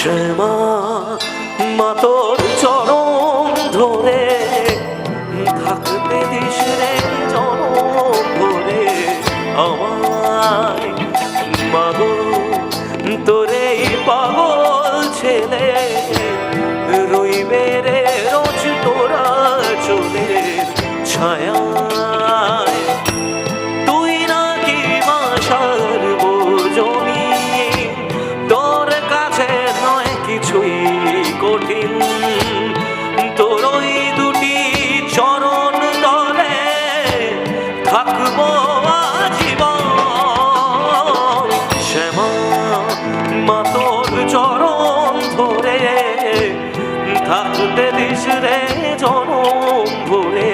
শ্যামা মা তোর চরণ ধরে থাকতে দিস রে চরণ ধরে আমায় মাগো তোরে পাগল ছেলে রইবে রে রোজ তোরা চলে ছায়ায় তুই নাকি মা সার্বজনী তোর কাছে নয় কিছুই কঠিন তোর ওই দুটি চরণ তলে থাকবো আজীবন শ্যামা মা তোর চরণ ধরে থাকতে দিস রে জনম ভরে